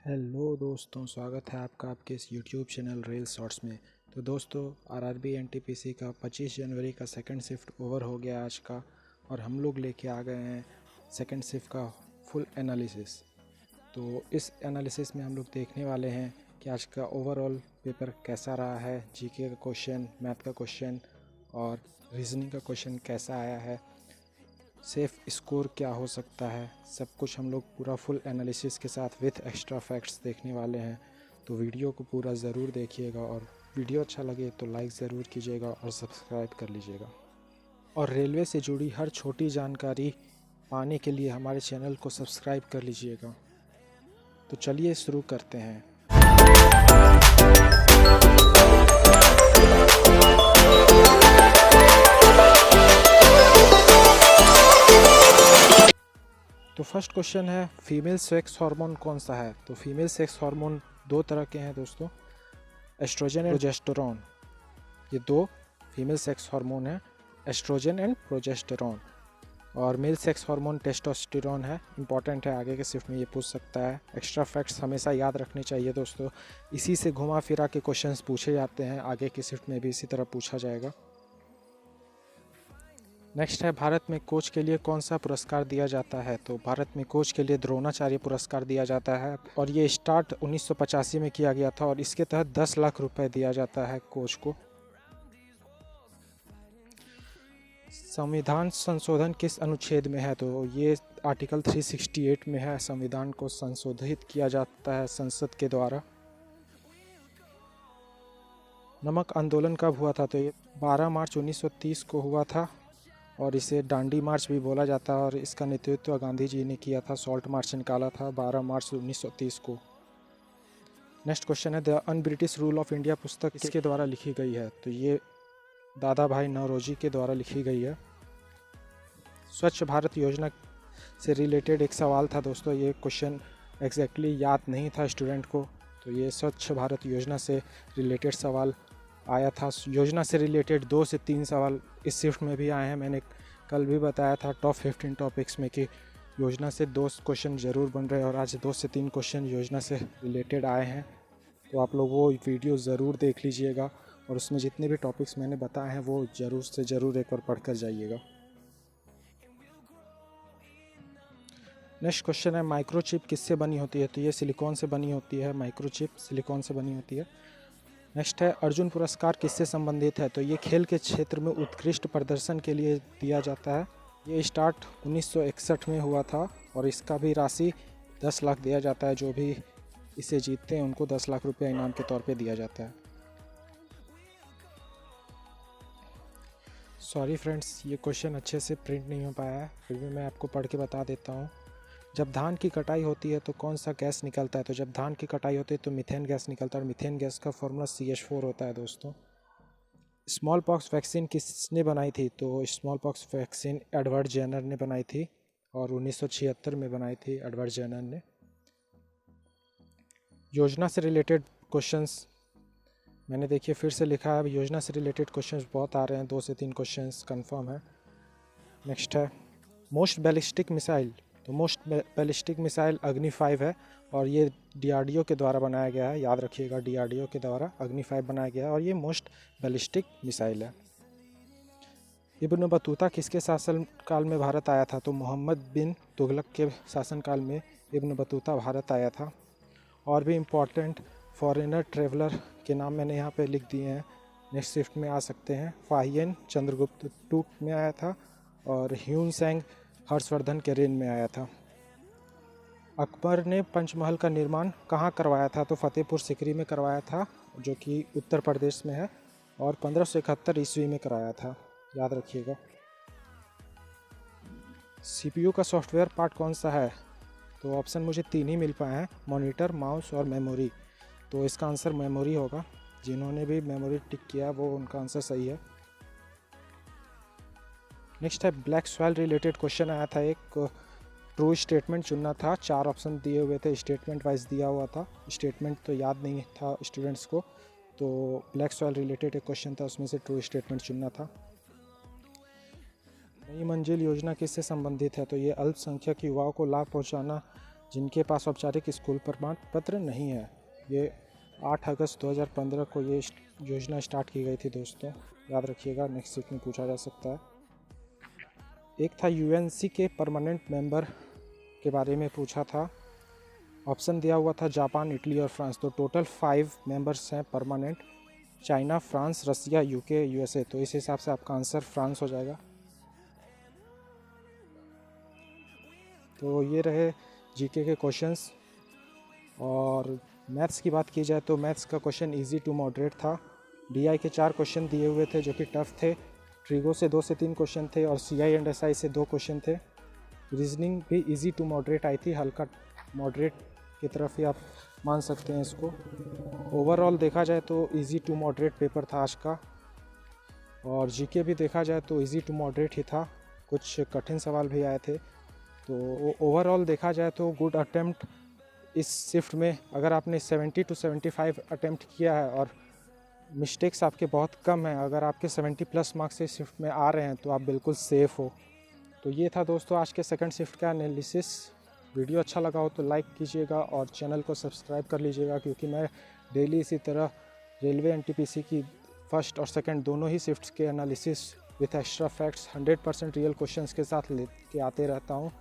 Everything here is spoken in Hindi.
हेलो दोस्तों, स्वागत है आपका आपके इस यूट्यूब चैनल रील शॉर्ट्स में। तो दोस्तों, आरआरबी एनटीपीसी का 25 जनवरी का सेकंड शिफ्ट ओवर हो गया आज का, और हम लोग लेके आ गए हैं सेकंड शिफ्ट का फुल एनालिसिस। तो इस एनालिसिस में हम लोग देखने वाले हैं कि आज का ओवरऑल पेपर कैसा रहा है, जीके का क्वेश्चन, मैथ का क्वेश्चन और रीजनिंग का क्वेश्चन कैसा आया है, सेफ स्कोर क्या हो सकता है। सब कुछ हम लोग पूरा फुल एनालिसिस के साथ विथ एक्स्ट्रा फैक्ट्स देखने वाले हैं। तो वीडियो को पूरा ज़रूर देखिएगा, और वीडियो अच्छा लगे तो लाइक ज़रूर कीजिएगा और सब्सक्राइब कर लीजिएगा। और रेलवे से जुड़ी हर छोटी जानकारी पाने के लिए हमारे चैनल को सब्सक्राइब कर लीजिएगा। तो चलिए शुरू करते हैं। तो फर्स्ट क्वेश्चन है, फीमेल सेक्स हार्मोन कौन सा है। तो फीमेल सेक्स हार्मोन दो तरह के हैं दोस्तों, एस्ट्रोजन एंड प्रोजेस्टेरॉन। ये दो फीमेल सेक्स हार्मोन है, एस्ट्रोजन एंड प्रोजेस्टेरॉन। और मेल सेक्स हार्मोन टेस्टोस्टेरोन है। इंपॉर्टेंट है, आगे के शिफ्ट में ये पूछ सकता है। एक्स्ट्रा फैक्ट्स हमेशा याद रखने चाहिए दोस्तों, इसी से घुमा फिरा के क्वेश्चंस पूछे जाते हैं। आगे के शिफ्ट में भी इसी तरह पूछा जाएगा। नेक्स्ट है, भारत में कोच के लिए कौन सा पुरस्कार दिया जाता है। तो भारत में कोच के लिए द्रोणाचार्य पुरस्कार दिया जाता है, और ये स्टार्ट 1985 में किया गया था, और इसके तहत 10 लाख रुपए दिया जाता है कोच को। संविधान संशोधन किस अनुच्छेद में है। तो ये आर्टिकल 368 में है। संविधान को संशोधित किया जाता है संसद के द्वारा। नमक आंदोलन कब हुआ था। तो ये 12 मार्च 1930 को हुआ था, और इसे डांडी मार्च भी बोला जाता है, और इसका नेतृत्व गांधी जी ने किया था। सॉल्ट मार्च निकाला था 12 मार्च 1930 को। नेक्स्ट क्वेश्चन है, the un British rule of India पुस्तक किसके द्वारा लिखी गई है। तो ये दादा भाई नौरोजी के द्वारा लिखी गई है। स्वच्छ भारत योजना से रिलेटेड एक सवाल था दोस्तों, ये क्वेश्चन एग्जैक्टली याद नहीं था स्टूडेंट को। तो ये स्वच्छ भारत योजना से रिलेटेड सवाल आया था। योजना से रिलेटेड 2 से 3 सवाल इस शिफ्ट में भी आए हैं। मैंने कल भी बताया था टॉप 15 टॉपिक्स में कि योजना से 2 क्वेश्चन ज़रूर बन रहे हैं, और आज 2 से 3 क्वेश्चन योजना से रिलेटेड आए हैं। तो आप लोग वो वीडियो ज़रूर देख लीजिएगा, और उसमें जितने भी टॉपिक्स मैंने बताए हैं वो ज़रूर से ज़रूर एक बार पढ़ कर जाइएगा। नेक्स्ट क्वेश्चन है, माइक्रोचिप किससे बनी होती है। तो ये सिलिकॉन से बनी होती है। माइक्रोचिप सिलिकॉन से बनी होती है। नेक्स्ट है, अर्जुन पुरस्कार किससे संबंधित है। तो ये खेल के क्षेत्र में उत्कृष्ट प्रदर्शन के लिए दिया जाता है। ये स्टार्ट 1961 में हुआ था, और इसका भी राशि 10 लाख दिया जाता है। जो भी इसे जीतते हैं उनको 10 लाख रुपया इनाम के तौर पे दिया जाता है। सॉरी फ्रेंड्स, ये क्वेश्चन अच्छे से प्रिंट नहीं हो पाया है, फिर भी मैं आपको पढ़ के बता देता हूँ। जब धान की कटाई होती है तो कौन सा गैस निकलता है। तो जब धान की कटाई होती है तो मीथेन गैस निकलता है, और मीथेन गैस का फॉर्मूला CH4 होता है दोस्तों। स्मॉल पॉक्स वैक्सीन किसने बनाई थी। तो smallpox vaccine Edward Jenner ने बनाई थी, और 1976 में बनाई थी एडवर्ड जेनर ने। योजना से रिलेटेड क्वेश्चंस मैंने देखिए फिर से लिखा है। अब योजना से रिलेटेड क्वेश्चंस बहुत आ रहे हैं, 2 से 3 क्वेश्चंस कंफर्म है। नेक्स्ट है, मोस्ट बैलिस्टिक मिसाइल। तो मोस्ट बैलिस्टिक मिसाइल अग्नि 5 है, और ये DRDO के द्वारा बनाया गया है। याद रखिएगा, DRDO के द्वारा अग्नि 5 बनाया गया है, और ये मोस्ट बैलिस्टिक मिसाइल है। इब्न बतूता किसके शासनकाल में भारत आया था। तो मोहम्मद बिन तुगलक के शासनकाल में इब्न बतूता भारत आया था। और भी इम्पोर्टेंट फॉरेनर ट्रेवलर के नाम मैंने यहाँ पे लिख दिए हैं, नेक्स्ट शिफ्ट में आ सकते हैं। फाहियन चंद्रगुप्त टूट में आया था, और ह्यून सेंग हर्षवर्धन के रेन में आया था। अकबर ने पंचमहल का निर्माण कहाँ करवाया था। तो फतेहपुर सिकरी में करवाया था, जो कि उत्तर प्रदेश में है, और 1571 ईस्वी में कराया था। याद रखिएगा। CPU का सॉफ्टवेयर पार्ट कौन सा है। तो ऑप्शन मुझे 3 ही मिल पाए हैं, मॉनिटर, माउस और मेमोरी। तो इसका आंसर मेमोरी होगा। जिन्होंने भी मेमोरी टिक किया वो उनका आंसर सही है। नेक्स्ट है, ब्लैक सॉइल रिलेटेड क्वेश्चन आया था। एक ट्रू स्टेटमेंट चुनना था, 4 ऑप्शन दिए हुए थे, स्टेटमेंट वाइज दिया हुआ था। स्टेटमेंट तो याद नहीं था स्टूडेंट्स को, तो ब्लैक सॉइल रिलेटेड एक क्वेश्चन था, उसमें से ट्रू स्टेटमेंट चुनना था। नई मंजिल योजना किससे संबंधित है। तो ये अल्पसंख्यक युवाओं को लाभ पहुंचाना जिनके पास औपचारिक स्कूल प्रमाण पत्र नहीं है। ये 8 अगस्त 2015 को ये योजना स्टार्ट की गई थी दोस्तों, याद रखिएगा, नेक्स्ट सीट में पूछा जा सकता है। एक था यूएनसी के परमानेंट मेंबर के बारे में पूछा था। ऑप्शन दिया हुआ था जापान, इटली और फ्रांस। तो टोटल 5 मेंबर्स हैं परमानेंट, चाइना, फ्रांस, रसिया, यूके, यूएसए। तो इस हिसाब से आपका आंसर फ्रांस हो जाएगा। तो ये रहे जीके के क्वेश्चंस। और मैथ्स की बात की जाए तो मैथ्स का क्वेश्चन इजी टू मॉडरेट था। डीआई के 4 क्वेश्चन दिए हुए थे जो कि टफ थे। ट्रिगो से 2 से 3 क्वेश्चन थे और सीआई एंड एसआई से 2 क्वेश्चन थे। रीजनिंग भी इजी टू मॉडरेट आई थी, हल्का मॉडरेट की तरफ ही आप मान सकते हैं इसको। ओवरऑल देखा जाए तो इजी टू मॉडरेट पेपर था आज का। और जीके भी देखा जाए तो इजी टू मॉडरेट ही था, कुछ कठिन सवाल भी आए थे। तो ओवरऑल देखा जाए तो गुड अटेम्प्ट इस शिफ्ट में। अगर आपने 70 to 75 अटेम्प्ट किया है और मिस्टेक्स आपके बहुत कम हैं, अगर आपके 70 प्लस मार्क्स इस शिफ्ट में आ रहे हैं तो आप बिल्कुल सेफ़ हो। तो ये था दोस्तों आज के सेकंड शिफ्ट का एनालिसिस। वीडियो अच्छा लगा हो तो लाइक कीजिएगा और चैनल को सब्सक्राइब कर लीजिएगा, क्योंकि मैं डेली इसी तरह रेलवे एनटीपीसी की फर्स्ट और सेकंड दोनों ही शिफ्ट्स के analysis with extra facts 100% real questions के साथ लेके आते रहता हूँ।